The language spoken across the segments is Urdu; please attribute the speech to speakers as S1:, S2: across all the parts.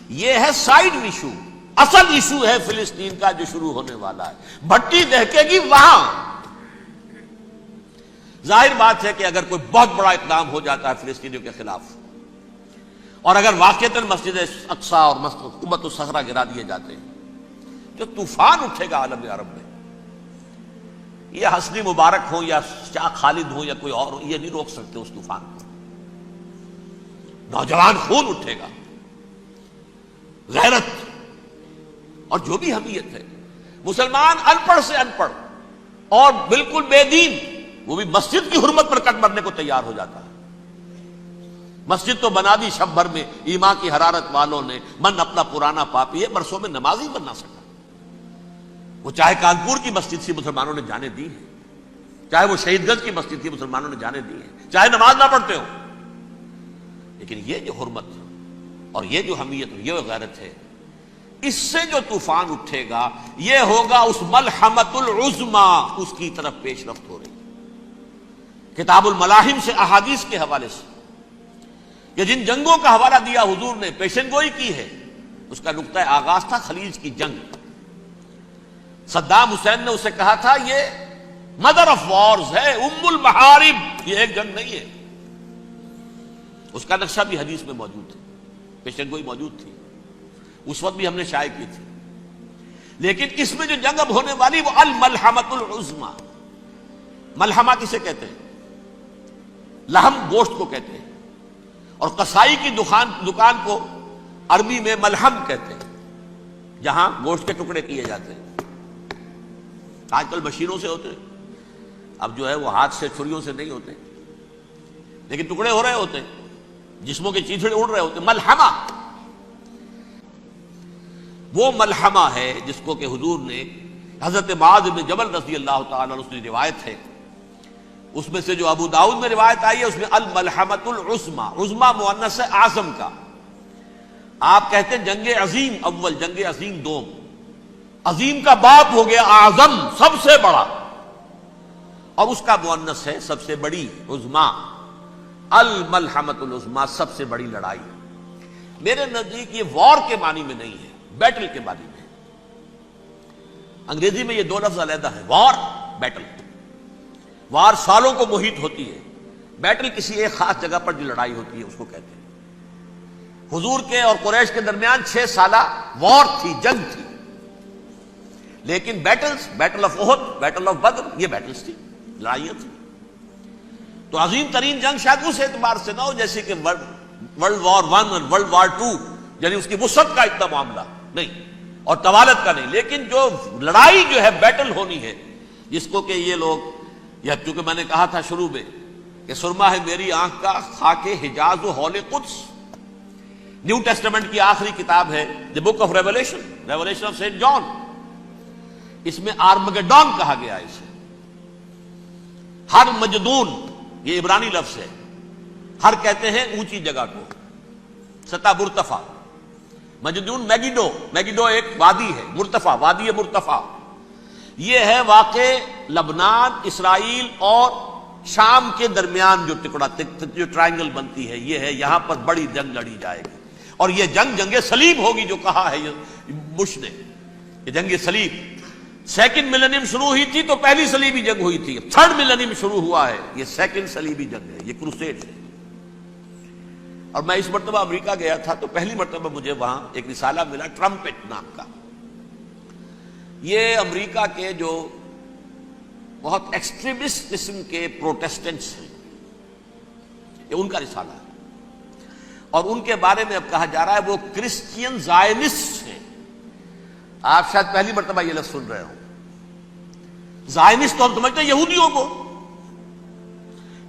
S1: یہ ہے سائیڈ ایشو. اصل ایشو ہے فلسطین کا جو شروع ہونے والا ہے. بھٹی دہکے گی وہاں. ظاہر بات ہے کہ اگر کوئی بہت بڑا اقدام ہو جاتا ہے فلسطینیوں کے خلاف اور اگر واقعتاً مسجد اقصیٰ اور قبۃ الصخرہ گرا دیے جاتے ہیں جو طوفان اٹھے گا عالم عرب میں. یہ حسنی مبارک ہو یا شاہ خالد ہو یا کوئی اور ہو، یہ نہیں روک سکتے اس طوفان کو. نوجوان خون اٹھے گا، غیرت اور جو بھی حمیت ہے. مسلمان ان پڑھ سے ان پڑھ اور بالکل بے دین وہ بھی مسجد کی حرمت پر کٹ مرنے کو تیار ہو جاتا ہے. مسجد تو بنا دی شب بھر میں ایمان کی حرارت والوں نے، من اپنا پرانا پاپی ہے، برسوں میں نماز ہی بننا سکا. وہ چاہے کانپور کی مسجد تھی مسلمانوں نے جانے دی ہے، چاہے وہ شہید گنج کی مسجد تھی مسلمانوں نے جانے دی ہے، چاہے نماز نہ پڑھتے ہو. لیکن یہ جو حرمت اور یہ جو حمیت اور یہ غیرت ہے، اس سے جو طوفان اٹھے گا یہ ہوگا اس ملحمۃ العظمی، اس کی طرف پیش رفت ہو رہی. کتاب الملاحم سے احادیث کے حوالے سے کہ جن جنگوں کا حوالہ دیا حضور نے، پیشن گوئی کی ہے، اس کا نقطہ آغاز تھا خلیج کی جنگ. صدام حسین نے اسے کہا تھا یہ مدر آف وارز ہے، ام المحارب، یہ ایک جنگ نہیں ہے. اس کا نقشہ بھی حدیث میں موجود ہے، پیشن گوئی موجود تھی، اس وقت بھی ہم نے شائع کی تھی. لیکن اس میں جو جنگ اب ہونے والی وہ الملحمۃ العظمی. ملحمہ کسے کہتے ہیں؟ لحم گوشت کو کہتے ہیں، اور قصائی کی دکان کو عربی میں ملحم کہتے ہیں، جہاں گوشت کے ٹکڑے کیے جاتے ہیں. آج کل مشینوں سے ہوتے ہیں، اب جو ہے وہ ہاتھ سے چھریوں سے نہیں ہوتے، لیکن ٹکڑے ہو رہے ہوتے ہیں، جسموں کے چیتھڑے اڑ رہے ہوتے ہیں. ملحمہ وہ ملحمہ ہے جس کو کہ حضور نے حضرت معاذ بن جبل رضی اللہ تعالیٰ عنہ، اس کی روایت ہے، اس میں سے جو ابو داؤد میں روایت آئی ہے اس میں الملحمۃ العظمی، عظمی مؤنث ہے اعظم کا. آپ کہتے ہیں جنگ عظیم اول، جنگ عظیم دوم. عظیم کا باپ ہو گیا اعظم، سب سے بڑا، اور اس کا مؤنث ہے سب سے بڑی، عظمی. الملحمۃ العظمی، سب سے بڑی لڑائی. میرے نزدیک یہ وار کے معنی میں نہیں ہے، بیٹل کے معنی میں. انگریزی میں یہ دو لفظ علیحدہ ہیں، وار، بیٹل. وار سالوں کو محیط ہوتی ہے، بیٹل کسی ایک خاص جگہ پر جو لڑائی ہوتی ہے اس کو کہتے ہیں. حضور کے اور قریش کے درمیان 6 سالہ وار تھی، جنگ تھی. لیکن battles, battle of Uhud, battle of Badr, یہ بیٹلز تھی، لڑائیاں تھی. تو عظیم ترین جنگ شاید اس اعتبار سے نہ ہو جیسے کہ ورلڈ وار 1 اور ورلڈ وار 2، یعنی اس کی وسعت کا اتنا معاملہ نہیں اور طوالت کا نہیں. لیکن جو لڑائی جو ہے بیٹل ہونی ہے، جس کو کہ یہ لوگ، یا چونکہ میں نے کہا تھا شروع میں کہ سرما ہے میری آنکھ کا خاک حجاز و حول قدس. نیو ٹیسٹمنٹ کی آخری کتاب ہے the book of Revelation, Revelation of Saint John. اس میں آرمگڈون کہا گیا ہے اسے. ہر مجدون، یہ عبرانی لفظ ہے. ہر کہتے ہیں اونچی جگہ کو، سطح مرتفع. مجدون میگیڈو، میگیڈو ایک وادی ہے، مرتفع، وادی مرتفع. یہ ہے واقع لبنان، اسرائیل اور شام کے درمیان جو ٹکڑا، جو ٹرائنگل بنتی ہے، یہ ہے. یہاں پر بڑی جنگ لڑی جائے گی، اور یہ جنگ صلیب ہوگی، جو کہا ہے بش نے، یہ جنگ صلیب. سیکنڈ ملینیم شروع ہوئی تھی تو پہلی صلیبی جنگ ہوئی تھی. 3rd ملینیم شروع ہوا ہے، یہ 2nd صلیبی جنگ ہے، یہ کروسیڈ ہے. اور میں اس مرتبہ امریکہ گیا تھا تو پہلی مرتبہ مجھے وہاں ایک رسالہ ملا ٹرمپٹ نام کا. یہ امریکہ کے جو بہت ایکسٹریمسٹ قسم کے پروٹیسٹنٹس ہیں، یہ ان کا رسالہ ہے. اور ان کے بارے میں اب کہا جا رہا ہے وہ کرسچین زائنسٹ ہیں. آپ شاید پہلی مرتبہ یہ لفظ سن رہے ہوں. زائنسٹ تو ہم سمجھتے ہیں یہودیوں کو،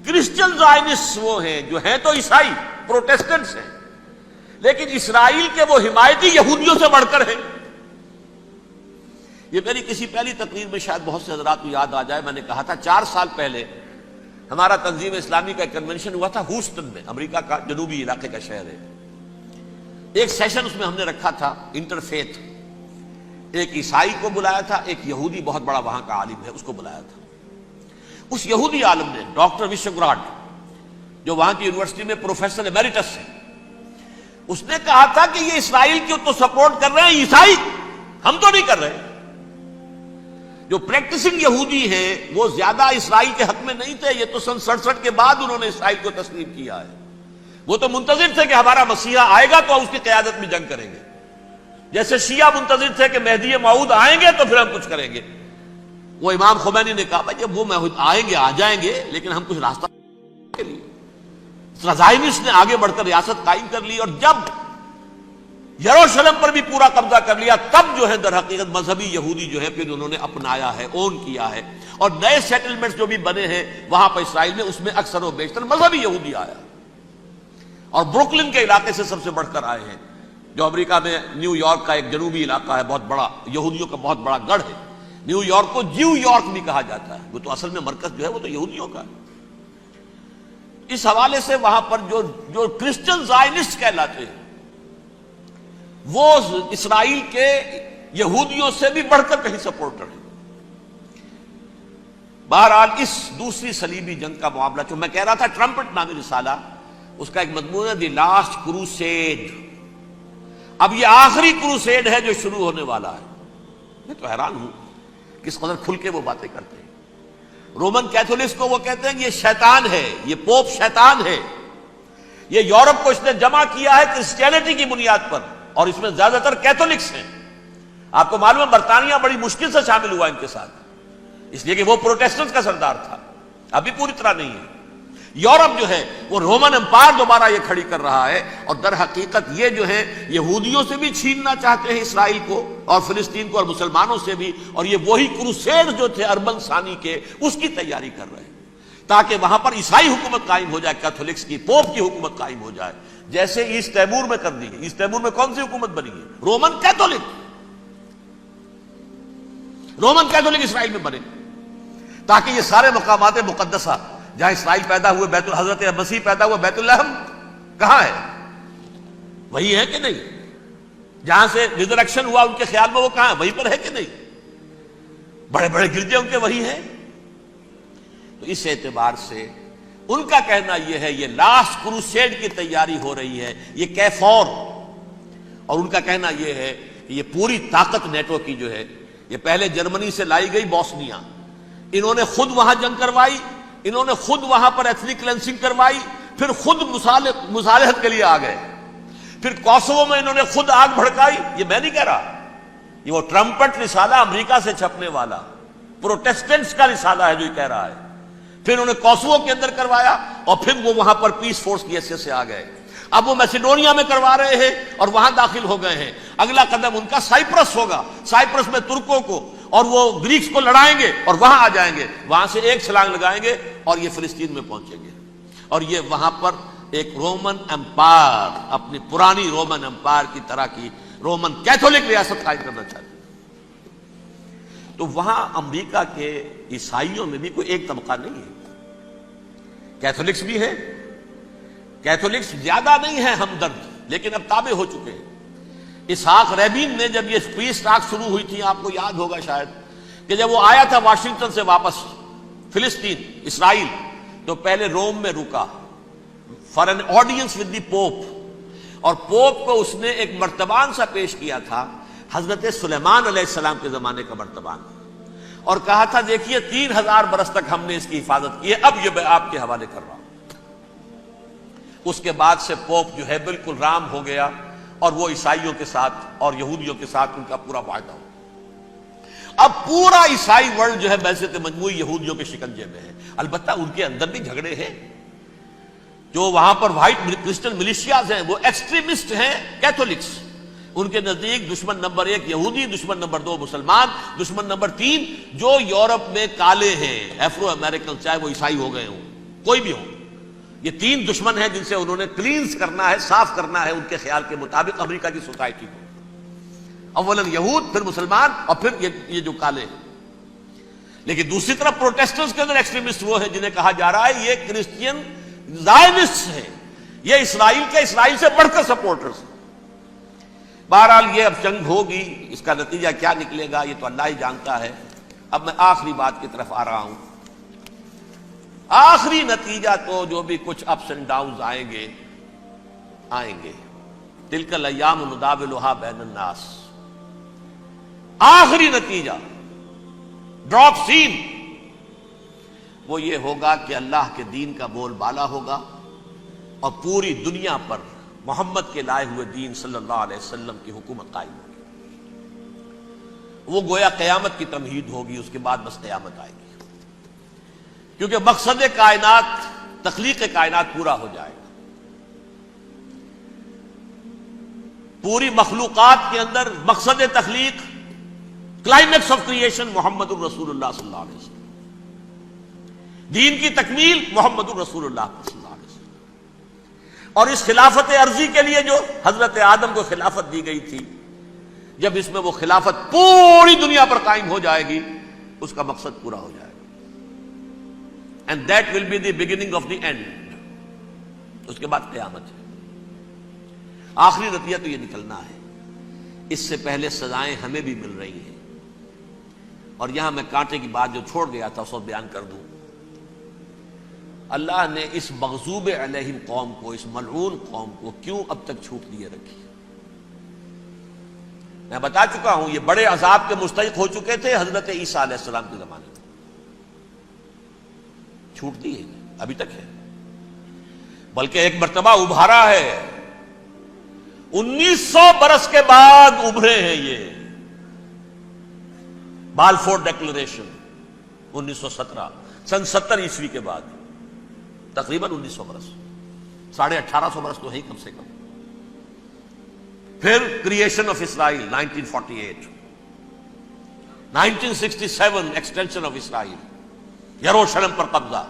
S1: کرسچین زائنسٹ وہ ہیں جو ہیں تو عیسائی پروٹیسٹنٹس ہیں، لیکن اسرائیل کے وہ حمایتی یہودیوں سے بڑھ کر ہیں. یہ میری کسی پہلی تقریر میں شاید بہت سے حضرات کو یاد آ جائے، میں نے کہا تھا 4 سال پہلے ہمارا تنظیم اسلامی کا ایک کنونشن ہوا تھا ہیوسٹن میں، امریکہ کا جنوبی علاقے کا شہر ہے. ایک سیشن اس میں ہم نے رکھا تھا انٹرفیتھ. ایک عیسائی کو بلایا تھا، ایک یہودی بہت بڑا وہاں کا عالم ہے اس کو بلایا تھا. اس یہودی عالم نے ڈاکٹر وشوگراڈ، جو وہاں کی یونیورسٹی میں پروفیسر ایمیریٹس ہے، اس نے کہا تھا کہ یہ اسرائیل کی تو سپورٹ کر رہے ہیں عیسائی، ہم تو نہیں کر رہے۔ جو پریکٹسنگ یہودی ہیں وہ زیادہ اسرائیل کے حق میں نہیں تھے، یہ تو سن 67 کے بعد انہوں نے اسرائیل کو تسلیم کیا ہے۔ وہ تو منتظر تھے کہ ہمارا مسیحا آئے گا تو اس کی قیادت میں جنگ کریں گے، جیسے شیعہ منتظر تھے کہ مہدی موعود آئیں گے تو پھر ہم کچھ کریں گے۔ وہ امام خمینی نے کہا بھائی جب وہ آئیں گے آ جائیں گے، لیکن ہم کچھ راستہ کے لیے۔ زائنسٹ نے آگے بڑھ کر ریاست قائم کر لی، اور جب یروشلم پر بھی پورا قبضہ کر لیا تب جو ہے در حقیقت مذہبی یہودی جو ہے پھر انہوں نے اپنایا ہے، اون کیا ہے، اور نئے سیٹلمنٹس جو بھی بنے ہیں وہاں پر اسرائیل میں، اس میں اکثر و بیشتر مذہبی یہودی آیا، اور بروکلن کے علاقے سے سب سے بڑھ کر آئے ہیں، جو امریکہ میں نیو یارک کا ایک جنوبی علاقہ ہے، بہت بڑا یہودیوں کا بہت بڑا گڑھ ہے۔ نیو یارک کو جیو یارک بھی کہا جاتا ہے، وہ تو اصل میں مرکز جو ہے وہ تو یہودیوں کا ہے۔ اس حوالے سے وہاں پر جو کرسچن زائنسٹ کہلاتے ہیں وہ اسرائیل کے یہودیوں سے بھی بڑھ کر کہیں سپورٹر ہیں۔ بہرحال اس دوسری صلیبی جنگ کا معاملہ جو میں کہہ رہا تھا، ٹرمپٹ نامی رسالہ، اس کا ایک مضمون ہے دی لاسٹ کروسیڈ۔ اب یہ آخری کروسیڈ ہے جو شروع ہونے والا ہے۔ میں تو حیران ہوں کس قدر کھل کے وہ باتیں کرتے ہیں۔ رومن کیتھولکس کو وہ کہتے ہیں کہ یہ شیطان ہے، یہ پوپ شیطان ہے، یہ یورپ کو اس نے جمع کیا ہے کرسچینٹی کی بنیاد پر، اور اس میں زیادہ تر کیتھولکس ہیں۔ آپ کو معلوم ہے برطانیہ بڑی مشکل سے شامل ہوا ان کے ساتھ، اس لیے کہ وہ پروٹیسٹنٹس کا سردار تھا، ابھی پوری طرح نہیں ہے۔ یورپ جو ہے وہ رومن امپائر دوبارہ یہ کھڑی کر رہا ہے، اور در حقیقت یہ جو ہے یہودیوں سے بھی چھیننا چاہتے ہیں اسرائیل کو اور فلسطین کو، اور مسلمانوں سے بھی، اور یہ وہی کروسیڈ جو تھے اربن ثانی کے، اس کی تیاری کر رہے ہیں تاکہ وہاں پر عیسائی حکومت قائم ہو جائے، کیتھولکس کی، پوپ کی حکومت قائم ہو جائے، جیسے ایسٹ تیمور میں کر دی ہے۔ ایسٹ تیمور میں کون سی حکومت بنی ہے؟ رومن کیتھولک اسرائیل میں بنے، تاکہ یہ سارے مقامات مقدسہ جہاں اسرائیل پیدا ہوئے، حضرت مسیح پیدا ہوا، بیت الحم کہاں ہے؟ وہی ہے کہ نہیں؟ جہاں سے ریزریکشن ہوا ان کے خیال میں وہ کہاں ہے؟ وہیں پر ہے کہ نہیں؟ بڑے بڑے گرجے ان کے وہی ہیں۔ تو اس اعتبار سے ان کا کہنا یہ ہے یہ لاسٹ کروسیڈ کی تیاری ہو رہی ہے، یہ کیفور، اور ان کا کہنا یہ ہے کہ یہ پوری طاقت نیٹو کی جو ہے، یہ پہلے جرمنی سے لائی گئی بوسنیا، انہوں نے خود وہاں جنگ کروائی، انہوں نے خود وہاں پر ایتھنک کلینسنگ کروائی، پھر خود مصالحت کے لیے آ گئے، پھر کوسوو میں انہوں نے خود آگ بھڑکائی۔ یہ میں نہیں کہہ رہا، یہ وہ ٹرمپٹ رسالہ امریکہ سے چھپنے والا پروٹیسٹنٹس کا رسالہ ہے جو یہ کہہ رہا ہے۔ پھر انہوں نے کوسوو کے اندر کروایا، اور پھر وہ وہاں پر پیس فورس کی حیثیت سے آ گئے۔ اب وہ میسیڈونیا میں کروا رہے ہیں اور وہاں داخل ہو گئے ہیں۔ اگلا قدم ان کا سائپرس ہوگا، سائپرس میں ترکوں کو اور وہ گریکس کو لڑائیں گے اور وہاں آ جائیں گے، وہاں سے ایک چھلانگ لگائیں گے اور یہ فلسطین میں پہنچیں گے، اور یہ وہاں پر ایک رومن امپائر، اپنی پرانی رومن امپائر کی طرح کی رومن کیتھولک ریاست قائم کرنا چاہتے ہیں۔ تو وہاں امریکہ کے عیسائیوں میں بھی کوئی ایک طبقہ نہیں ہے، کیتھولکس بھی ہے، کیتھولکس زیادہ نہیں ہے ہمدرد، لیکن اب تابع ہو چکے ہیں۔ اسحاق ریبین نے جب یہ پیس ٹاک شروع ہوئی تھی، آپ کو یاد ہوگا شاید، کہ جب وہ آیا تھا واشنگٹن سے واپس فلسطین اسرائیل، تو پہلے روم میں رکا for an audience with the pope, اور پوپ کو اس نے ایک مرتبان سا پیش کیا تھا، حضرت سلیمان علیہ السلام کے زمانے کا مرتبان، اور کہا تھا دیکھیے 3000 برس تک ہم نے اس کی حفاظت کی ہے، اب یہ میں آپ کے حوالے کر رہا ہوں۔ اس کے بعد سے پوپ جو ہے بالکل رام ہو گیا، اور وہ عیسائیوں کے ساتھ اور یہودیوں کے ساتھ ان کا پورا معاہدہ ہو۔ اب پورا عیسائی ورلڈ جو ہے بعثت مجموعی یہودیوں کے شکنجے میں ہے۔ البتہ ان کے اندر بھی جھگڑے ہیں، جو وہاں پر وائٹ کرسچن ملیشیاز ہیں وہ ایکسٹریمسٹ ہیں کیتھولکس، ان کے نزدیک دشمن نمبر 1 یہودی، دشمن نمبر 2 مسلمان، دشمن نمبر 3 جو یورپ میں کالے ہیں، ایفرو امریکن، چاہے وہ عیسائی ہو گئے ہوں، کوئی بھی ہو، یہ 3 دشمن ہیں جن سے انہوں نے کلینز کرنا ہے، صاف کرنا ہے ان کے خیال کے مطابق امریکہ کی سوسائٹی کو، اولاً یہود، پھر مسلمان، اور پھر یہ جو کالے ہیں۔ لیکن دوسری طرف پروٹیسٹنٹس کے اندر ایکسٹریمسٹ وہ ہیں جنہیں کہا جا رہا ہے یہ کرسچین زائنسٹ ہیں، یہ اسرائیل کے، اسرائیل سے بڑھ کر سپورٹرز ہیں۔ بہرحال یہ اب جنگ ہوگی، اس کا نتیجہ کیا نکلے گا یہ تو اللہ ہی جانتا ہے۔ اب میں آخری بات کی طرف آ رہا ہوں۔ آخری نتیجہ تو جو بھی کچھ اپس اینڈ ڈاؤنز آئیں گے، تلک الایام نداولها بین الناس. آخری نتیجہ ڈراپ سین وہ یہ ہوگا کہ اللہ کے دین کا بول بالا ہوگا اور پوری دنیا پر محمد کے لائے ہوئے دین صلی اللہ علیہ وسلم کی حکومت قائم ہوگی. وہ گویا قیامت کی تمہید ہوگی، اس کے بعد بس قیامت آئے گی، کیونکہ مقصد کائنات، تخلیق کائنات پورا ہو جائے گا. پوری مخلوقات کے اندر مقصد تخلیق، کلائمیکس آف کریشن محمد الرسول اللہ صلی اللہ علیہ وسلم. دین کی تکمیل محمد الرسول اللہ صلی اللہ علیہ وسلم. اور اس خلافت عرضی کے لیے جو حضرت آدم کو خلافت دی گئی تھی، جب اس میں وہ خلافت پوری دنیا پر قائم ہو جائے گی، اس کا مقصد پورا ہو جائے گا. And that will be the beginning of the end. اس کے بعد قیامت ہے. آخری نتیجہ تو یہ نکلنا ہے. اس سے پہلے سزائیں ہمیں بھی مل رہی ہیں. اور یہاں میں کانٹے کی بات جو چھوڑ گیا تھا اس کو بیان کر دوں. اللہ نے اس مغضوب علیہم قوم کو، اس ملعون قوم کو کیوں اب تک چھوٹ دیے رکھی؟ میں بتا چکا ہوں یہ بڑے عذاب کے مستحق ہو چکے تھے حضرت عیسیٰ علیہ السلام کے زمانے میں. چھوٹ دی ہے ابھی تک ہے، بلکہ ایک مرتبہ ابھارا ہے. 1900 برس کے بعد ابھرے ہیں یہ. بالفور ڈیکلریشن 1917، سن 70 عیسوی کے بعد، تقریباً 1900 برس، 1850 برس تو ہے کم سے کم. پھر creation of Israel 1948، 1967 extension of Israel, یروشلم پر قبضہ.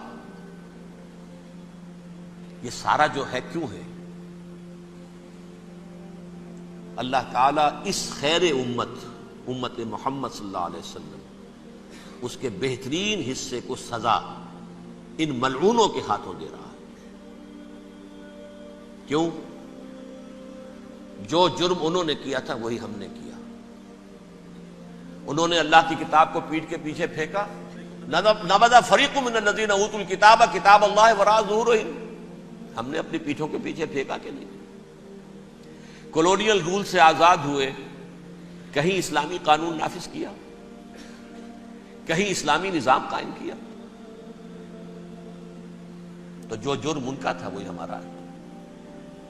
S1: یہ سارا جو ہے کیوں ہے؟ اللہ تعالیٰ اس خیر امت محمد صلی اللہ علیہ وسلم، اس کے بہترین حصے کو سزا ان ملعونوں کے ہاتھوں دے رہا ہے. کیوں؟ جو جرم انہوں نے کیا تھا وہی ہم نے کیا. انہوں نے اللہ کی کتاب کو پیٹھ کے پیچھے پھینکا. نبذ فریق من الذین اوتوا الکتاب کتاب اللہ وراء ظہورہم. ہم نے اپنی پیٹھوں کے پیچھے پھینکا کہ نہیں؟ کولونیل رول سے آزاد ہوئے، کہیں اسلامی قانون نافذ کیا، کہیں اسلامی نظام قائم کیا. تو جو جرم ان کا تھا وہی ہمارا ہے،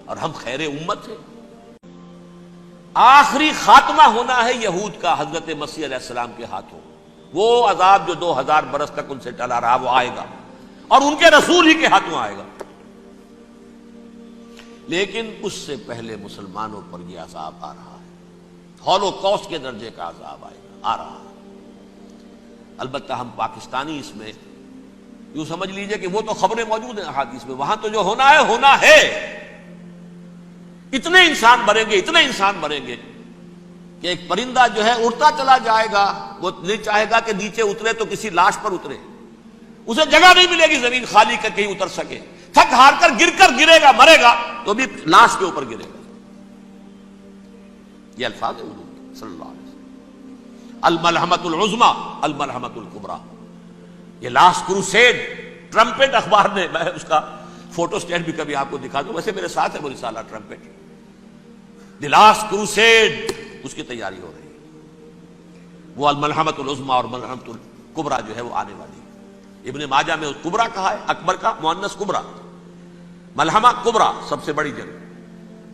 S1: اور ہم خیر امت ہیں. آخری خاتمہ ہونا ہے یہود کا حضرت مسیح علیہ السلام کے ہاتھوں. وہ عذاب جو 2000 برس تک ان سے ٹلا رہا وہ آئے گا، اور ان کے رسول ہی کے ہاتھوں آئے گا. لیکن اس سے پہلے مسلمانوں پر یہ عذاب آ رہا ہے، ہولوکاسٹ کے درجے کا عذاب آ رہا ہے. البتہ ہم پاکستانی اس میں یوں سمجھ لیجئے کہ وہ تو خبریں موجود ہیں احادیث میں، وہاں تو جو ہونا ہے. اتنے انسان مریں گے کہ ایک پرندہ جو ہے اڑتا چلا جائے گا، وہ نہیں چاہے گا کہ نیچے اترے تو کسی لاش پر اترے. اسے جگہ نہیں ملے گی زمین خالی کر کہیں اتر سکے. تھک ہار کر گرے گا، مرے گا تو بھی لاش کے اوپر گرے گا. یہ الفاظ ہیں حضور صلی اللہ علیہ وسلم. الملحمۃ العظمی، الملحمۃ الکبریٰ. یہ لاسٹ کروسیڈ ٹرمپٹ اخبار نے، میں اس کا فوٹو اسٹیٹ بھی کبھی آپ کو دکھا دوں، ویسے میرے ساتھ ہے وہ رسالہ ٹرمپٹ. دی لاسٹ کروسیڈ، اس کی تیاری ہو رہی ہے. وہ الملحمۃ العظمی اور ملحمۃ الکبریٰ جو ہے وہ آنے والی ہے. ابن ماجہ میں کبریٰ کہا ہے، اکبر کا مؤنث کبریٰ. ملحمہ کبریٰ سب سے بڑی جنگ،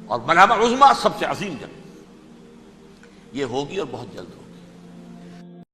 S1: اور ملحمہ عظمی سب سے عظیم جنگ. یہ ہوگی اور بہت جلد ہوگی.